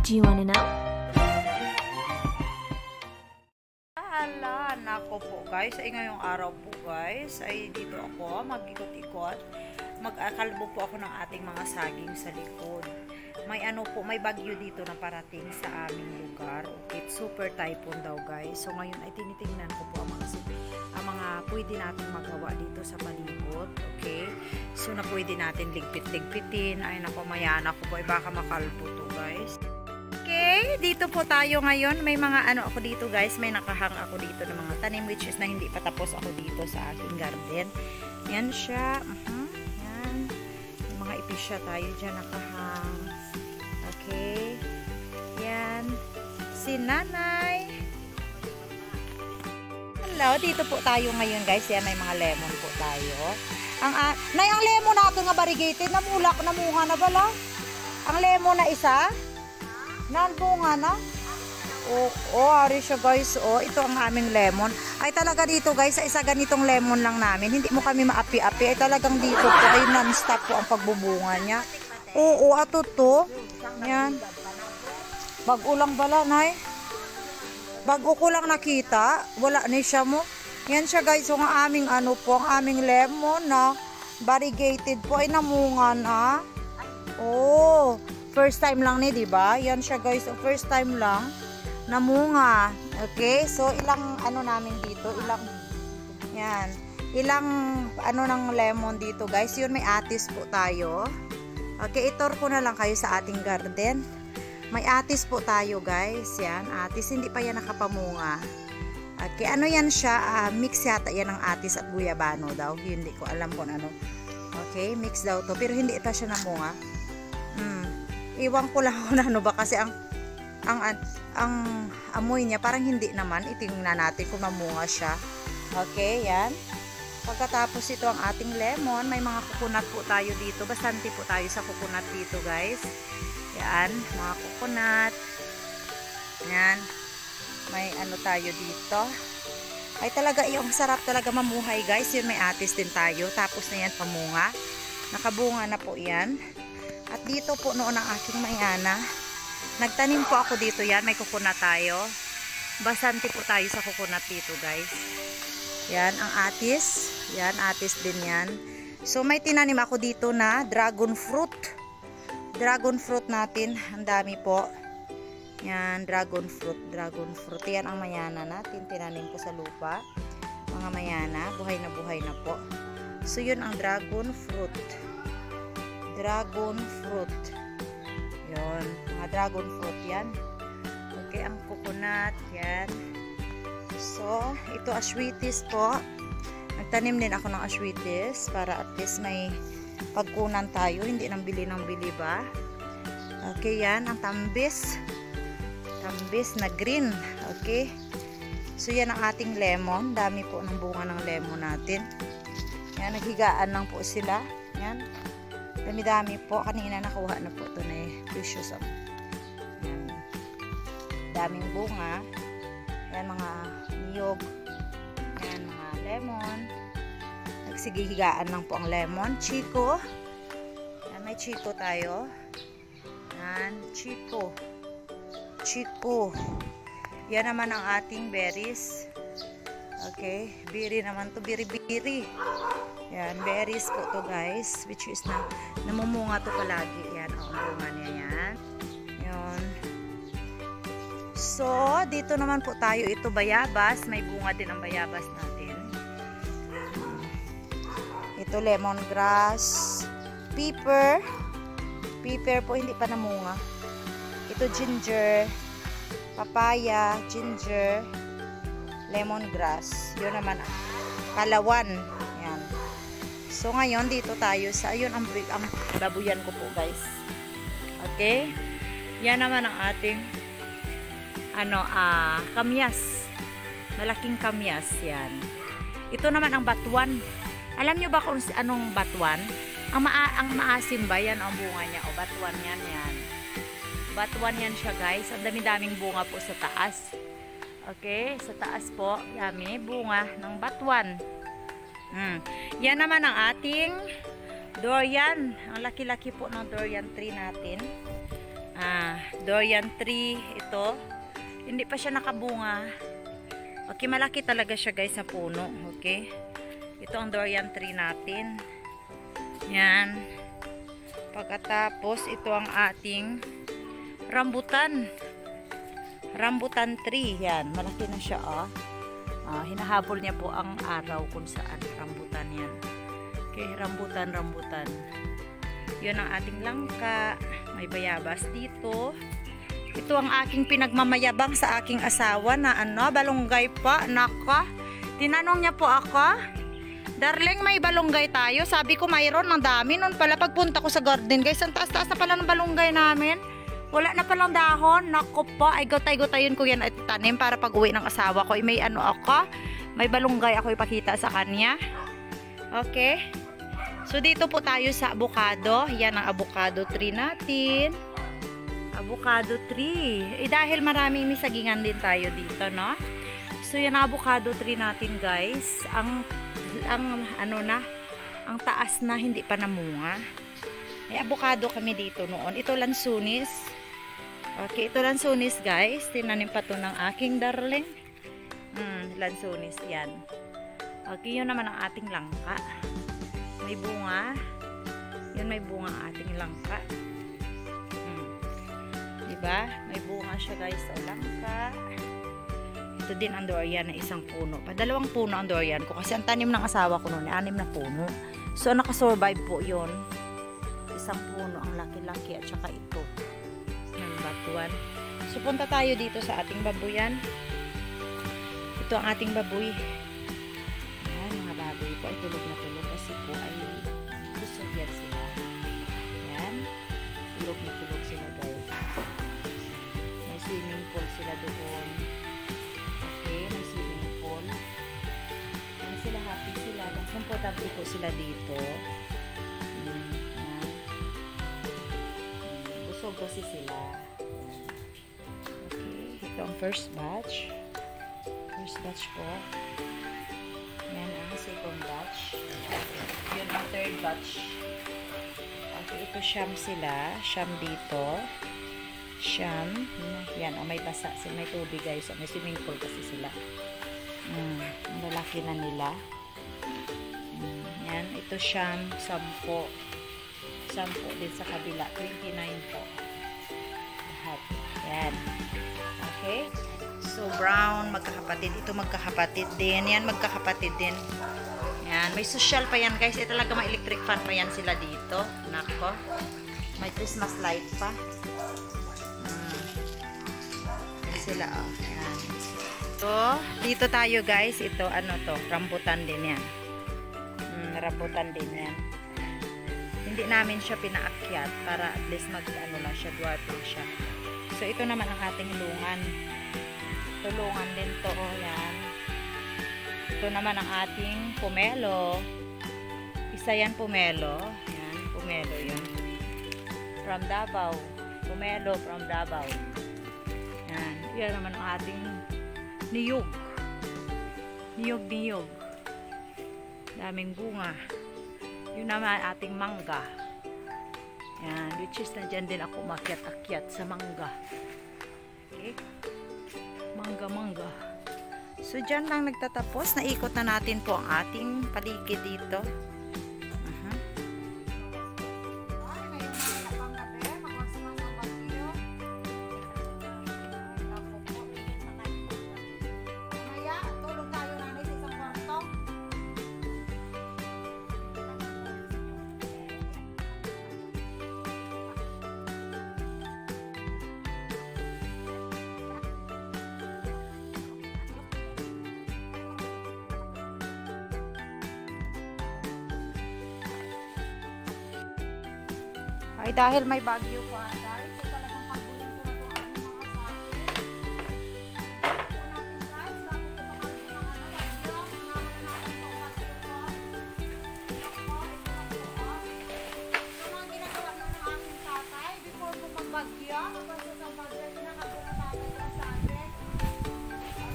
Do you wanna know? Nako po guys, ay ngayong araw po guys, ay dito ako mag-ikot-ikot. Mag-akalbo po ako ng ating mga saging sa likod. May may bagyo dito na parating sa aming lugar. Okay, super typhoon daw guys. So ngayon ay tinitingnan ko po ang mga pwede natin magawa dito sa palibot. Okay, so na pwede natin ligpit-ligpitin. Ay nako, mayana ko po, ay baka makalbo to guys. Okay, dito po tayo ngayon. May mga ako dito guys, may nakahang ako dito ng mga tanim which is na hindi pa tapos ako dito sa aking garden. Yan siya. Yan. May mga ipisya tayo dyan nakahang. Okay. Yan. Si Nanay. Hello, dito po tayo ngayon guys. Yan, may mga lemon po tayo. Ang lemon natin nga variegated, namuha na bala. Ang lemon na isa. Nanbunga na. Ari siya guys. Ito ang aming lemon. Ay talaga dito guys, sa isa ganitong lemon lang namin. Hindi mo kami maapi-api. Ay talagang dito po ay non-stop po ang pagbubunga niya. Ato to. Yan. Bago lang bala, nay. Bago ko lang nakita. Wala na siya mo. Yan siya guys. Ang aming ang aming lemon na variegated po ay namunga na. First time lang ni, 'di ba? Yan siya guys, first time lang namunga. Okay? So ilang namin dito, ilang ng lemon dito, guys. Yun, may atis po tayo. Okay, itor ko na lang kayo sa ating garden. May atis po tayo, guys. Yan, atis, hindi pa yan nakapamunga. Okay, yan siya? Mix yata yan ng atis at guyabano daw. Hindi ko alam kung ano. Okay, mix daw to, pero hindi ito siya namunga. Iwan ko lang kung ba kasi ang amoy niya parang hindi naman. Itingnan natin kung mamunga siya. Okay, yan. Pagkatapos ito ang ating lemon, may mga coconut po tayo dito. Bastante po tayo sa coconut dito, guys. Yan, mga coconut. Yan. May tayo dito. Ay talaga, yung sarap talaga mamuhay, guys. Yun, may atis din tayo. Tapos na yan, pamunga. Nakabunga na po yan. At dito po noon ang aking mayana. Nagtanim po ako dito, yan. May coconut tayo. Basante po tayo sa coconut dito, guys. Yan, ang atis. Yan, atis din yan. So, may tinanim ako dito na dragon fruit. Dragon fruit natin. Ang dami po. Yan, dragon fruit. Dragon fruit. Yan ang mayana natin. Tinanim ko sa lupa. Mga mayana. Buhay na po. So, yun ang dragon fruit. Dragon fruit. Yun. Mga dragon fruit yan. Okay, ang coconut. Yan. So, ito aswitis po. Nagtanim din ako ng aswitis para at least may pagkunan tayo. Hindi nang bili ba? Okay, yan. Ang tambis. Tambis na green. Okay. So, yan ang ating lemon. Dami po ng bunga ng lemon natin. Yan, naghigaan lang po sila. Yan. Dami-dami po. Kanina nakuha na po ito na precious. Yan. Daming bunga. Yan, mga niyog. Yan, mga lemon. Nagsigihigaan lang po ang lemon. Chico. Yan, may chico tayo. Yan, chico. Chico. Yan naman ang ating berries. Okay. Biri naman to. Biri-biri. Yan, berries po to guys, which is namumunga to palagi. Yan, ang bunga niya yan. Yun. So, dito naman po tayo, ito bayabas. May bunga din ang bayabas natin. Ito lemongrass. Pepper. Pepper po, hindi pa namunga. Ito ginger. Papaya, ginger. Lemongrass. Yun naman, kalawan. Yan. So, ngayon, dito tayo sa, ayun, ang babuyan ko po, guys. Okay? Yan naman ang ating, kamyas. Malaking kamyas, yan. Ito naman ang batuan. Alam nyo ba kung anong batuan? Ang maasim ba, yan ang bunga niya. O, batuan yan, yan. Batuan yan siya, guys. Ang dami-daming bunga po sa taas. Okay? Sa taas po, yami, bunga ng batuan. Yan naman ang ating durian. Ang laki-laki po ng durian tree natin. Durian tree. Ito. Hindi pa siya nakabunga. Okay, malaki talaga siya guys sa puno. Okay. Ito ang durian tree natin. Yan. Pagkatapos, ito ang ating rambutan. Rambutan tree. Yan. Malaki na siya. Hinahabol niya po ang araw kung saan. Rambutan yan. Okay. Rambutan. Yun ang ating langka. May bayabas dito. Ito ang aking pinagmamayabang sa aking asawa na balunggay pa. Naka. Tinanong niya po ako, "Darling, may balunggay tayo?" Sabi ko, mayroon, ang dami. Noon pala pagpunta ko sa garden, guys, ang taas-taas na pala ng balunggay namin. Wala na palang dahon. Nako pa, ay gotay-gotayin ko yan at tanim para pag uwi ng asawa ko. May may balunggay ako ipakita sa kanya. Okay. So, dito po tayo sa avocado. Yan ang avocado tree natin. Avocado tree. Dahil maraming misagingan din tayo dito, no? So, yan ang avocado tree natin, guys. Ang taas na, hindi pa namunga. May avocado kami dito noon. Ito lansunis. Okay, ito lansunis, guys. Tinanim pa to ng aking darling. Lansunis yan. Okay, yun naman ang ating langka. May bunga. Yun, may bunga ang ating langka. Diba? May bunga siya, guys, sa langka. Ito din ang durian na isang puno. Dalawang puno ang durian ko. Kasi ang tanim ng asawa ko noon, 6 na puno. So, nakasurvive po yun. Isang puno, ang laki-laki. At saka ito. Ng batuan. So, punta tayo dito sa ating babuyan. Ito ang ating baboy. Ayan, mga baboy po ay tulog na tulog. Kasi po ay gusto yan sila. Ayan. Tulog na tulog sila, guys. May swimming pool sila doon. Okay, may swimming pool. Ayan sila, happy sila. Comfortable po sila dito. Busog kasi sila. Okay, ito ang first batch. First batch po. Yan ang second batch. Yun ang third batch. Okay, ito siyam sila. Siyam dito. Siyam. Yan, may basa sila. May tubig, guys. May swimming pool kasi sila. Ang lalaki na nila. Yan, ito siyam. 10. 10 din sa kabila. 29 po. Lahat. Yan. Okay. So, brown, magkakapatid. Ito magkakapatid din. Yan, magkakapatid din. Yan. May social pa yan, guys. Talaga may electric fan pa yan sila dito. Nako. May Christmas light pa. Yan sila, oh. Yan. So, dito tayo, guys. Ito, to? Rambutan din yan. Rambutan din yan. Hindi namin siya pinaakyat para at least lang siya, dwarfing siya. So, ito naman ang ating lungan. Tulungan din to, yan. Ito naman ang ating pomelo. Isa yan pomelo. Yan, pomelo yun. From Davao. Pomelo from Davao. Yan. Yan naman ang ating niyog. Niyog. Daming bunga. Yun naman ating mangga. Yan, which is na dyan din ako makiat-akyat sa mangga. Okay? Mangga. So, dyan lang nagtatapos. Naikot na natin po ang ating paligid dito. Ay, dahil may bagyo pa, guys. So, talagang pagbuhin ko na ito ang mga bagyo. Kapag sa bagyo, pinakabuna natin ang sa akin. Okay.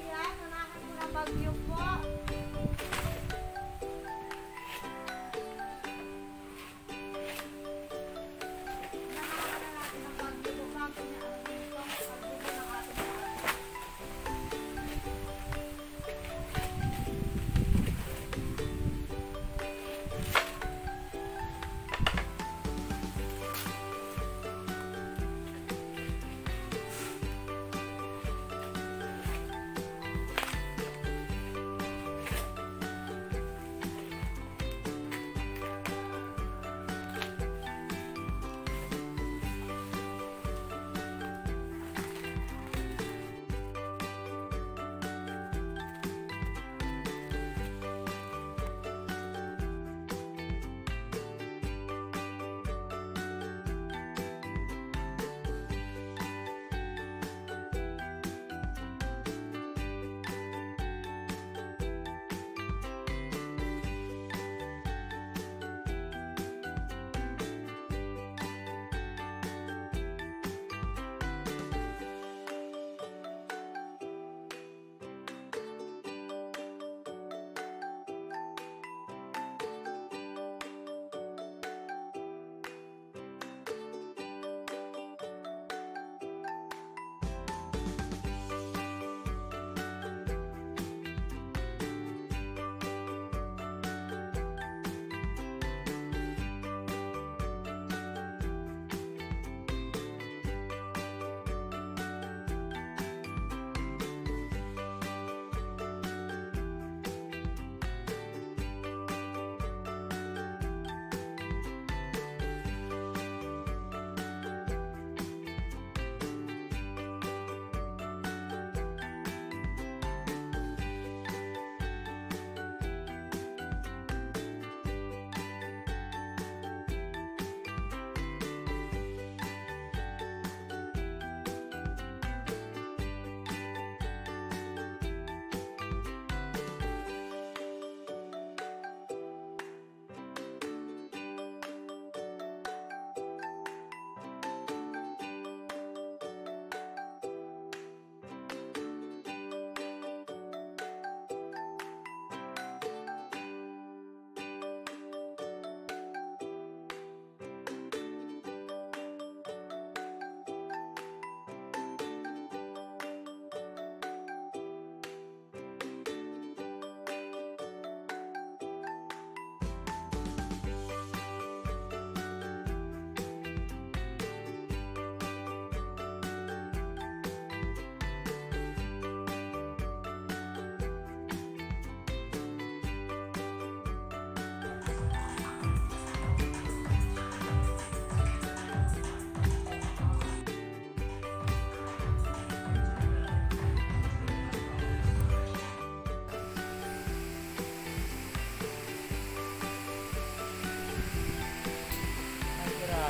Yan, nanakan ko ng bagyo po.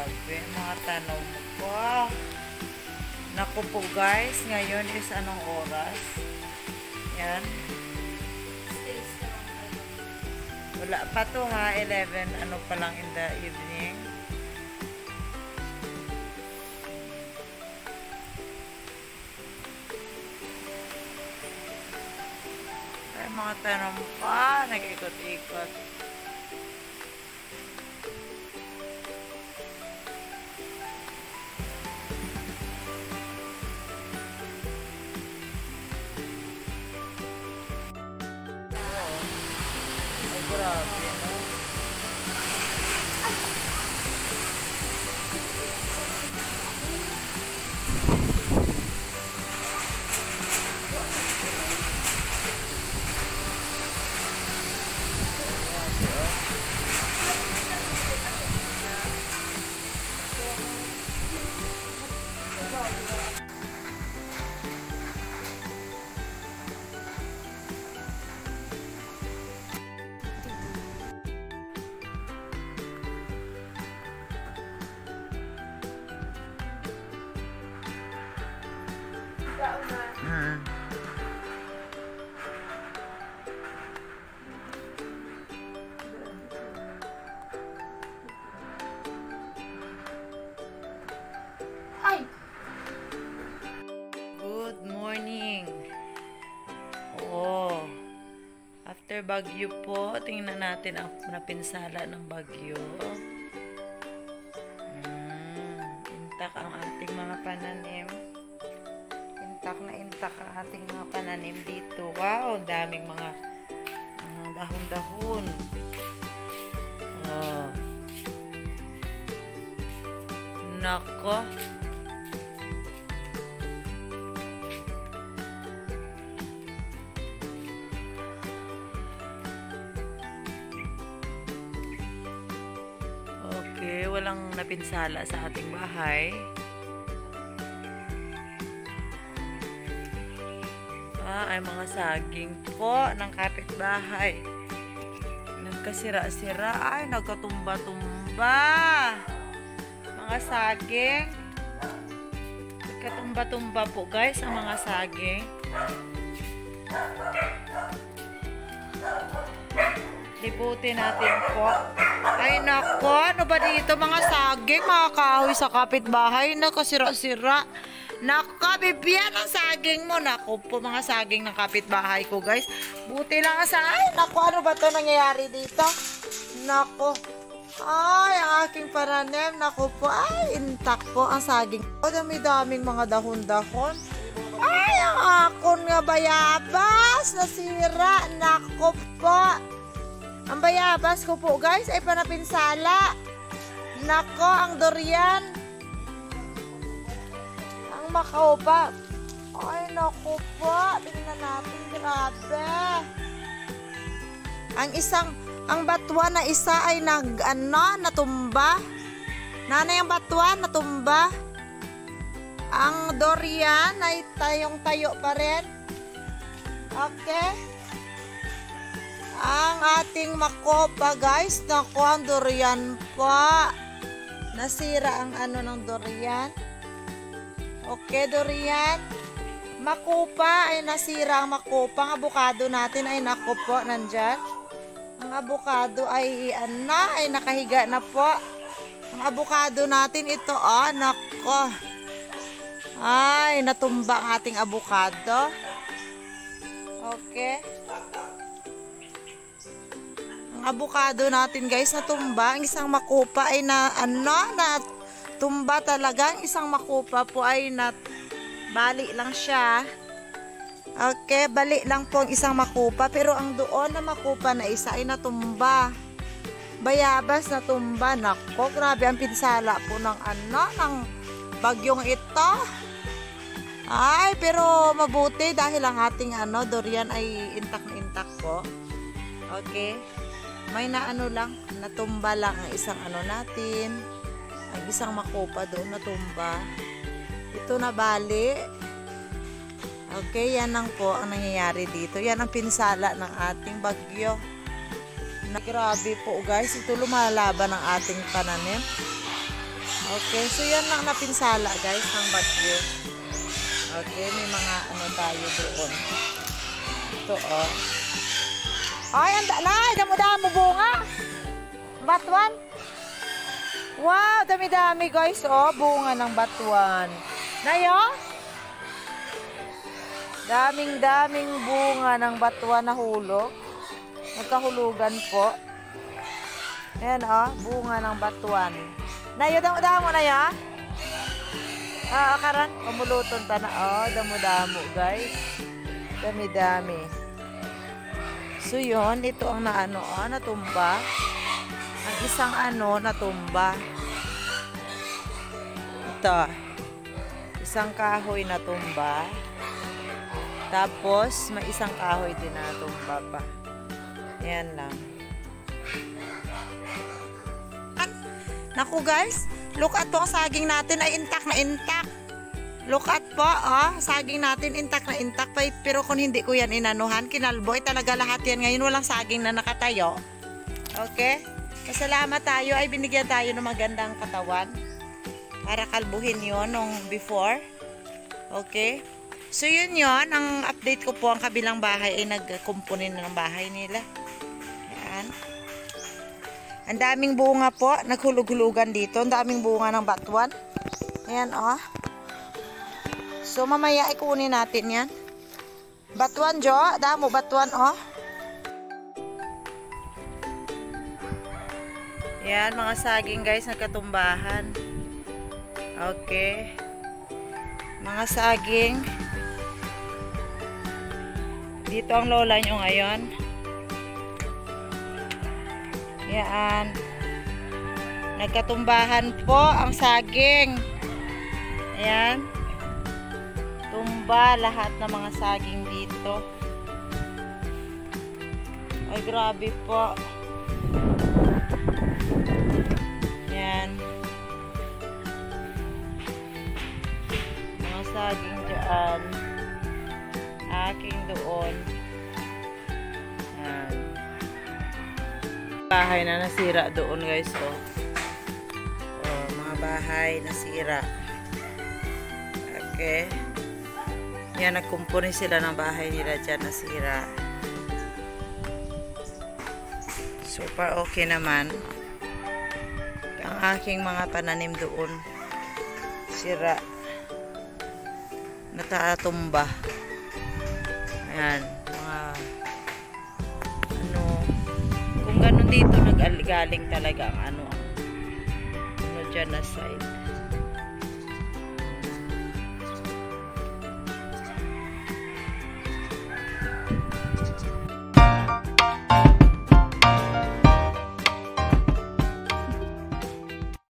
Grabe, mga tanong ko. Naku po guys, ngayon is anong oras? Yan. Wala pa to ha, 11, ano pa lang in the evening. Ay, mga tanong pa, nag-ikot-ikot. Grabe, no? Good morning. Oh, after bagyo po, tingnan natin ang napinsala ng bagyo. Intak ang ating mga pananim. Intak na intak ang ating mga pananim dito. Wow, daming mga dahon-dahon. Oh. Nako. Okay, walang napinsala sa ating bahay. Ay mga saging po ng kapitbahay. Nagkasira-sira. Ay, nagkatumba-tumba. Mga saging. Nagkatumba-tumba po guys ang mga saging. Libutin natin po. Ay nako, ano ba dito mga saging, mga kahoy sa kapitbahay, nakasira-sira. Nako, bibigyan ang saging mo. Nako po, mga saging ng kapitbahay ko guys. Buti lang sa, ay nako, ano ba to nangyayari dito? Nako, ay ang aking paranim, nako po, ay intact po ang saging. O, dami-daming mga dahon-dahon. Ay, ang akon nga bayabas, nasira. Nako po. Ang bayabas ko po guys ay panapinsala. Nako, ang durian. Ang makaupa. Ay, nako po. Tingnan natin, grabe. Ang batuan na isa ay natumba. Nanay, ang batuan natumba. Ang durian ay tayong-tayo pa rin. Okay. Ang ating makopa guys, naku, ang durian pa. Nasira ang ng durian. Okay, durian. Makopa ay nasira ang makopa. Ang abukado natin ay naku po, nandyan. Ang abukado ay ay nakahiga na po. Ang abukado natin ito, naku. Ay, natumba ang ating abukado. Okay. Abukado natin guys natumba. Ang isang makupa ay natumba talaga. Ang isang makupa po ay bali lang siya. Okay, bali lang po ang isang makupa. Pero ang doon na makupa na isa ay natumba. Bayabas natumba. Nako, grabe ang pinsala po ng ng bagyong ito. Ay, pero mabuti dahil ang ating durian ay intak na intak po. Okay. May lang, natumba lang ang isang natin. Ang isang makopa doon natumba. Ito na bali. Okay, yan lang po ang nangyayari dito. Yan ang pinsala ng ating bagyo. Grabe po guys, ito lumalaban ang ating pananim. Okay, so yan lang napinsala guys ng bagyo. Okay, may mga ano tayo doon. Ito oh. Ay, ang damo-damo bunga. Batuan. Wow, dami-dami guys oh, bunga ng batuan. Nayo? Daming-daming bunga ng batuan na hulog. Nagkahulugan po. Ayan oh, bunga ng batuan. Nayo, damo-damo na ya? Karan, umuluton ta na. Oh, damo-damo guys. Dami-dami. So yun, ito ang natumba. Ang isang natumba. Ito. Isang kahoy natumba. Tapos, may isang kahoy din natumba pa. Yan lang. Naku guys, look at po, ang saging natin ay intact na intact. Look at po, saging natin intact na intact. Pero kung hindi ko yan inanuhan, kinalbo, ay talaga lahat yan. Ngayon walang saging na nakatayo. Okay? Pasalamat tayo, ay binigyan tayo ng magandang katawan. Para kalbuhin yon nung before. Okay? So yun yon, ang update ko po, ang kabilang bahay ay nagkumpunin na ng bahay nila. Ayan. Ang daming bunga po, naghulug-hulugan dito. Ang daming bunga ng batuan. Ayan, oh. So, mamaya ikunin natin yan. Batuan, Jo. Damo, batuan, oh. Ayan, mga saging, guys, nagkatumbahan. Okay. Mga saging. Dito ang lola nyo ngayon. Yan. Nagkatumbahan po ang saging. Ayan. Tumba lahat ng mga saging dito. Ay, grabe po. Yan. Mga saging dyan. Aking doon. Yan. Bahay na nasira doon guys, oh. Oh, mga bahay nasira. Okay. Yan, nagkumpuni sila ng bahay nila dyan nasira. Super okay naman. Ang aking mga pananim doon sira. Natatumba. Ayan, mga kung ganun dito nag-galing talaga ang ano dyan na side.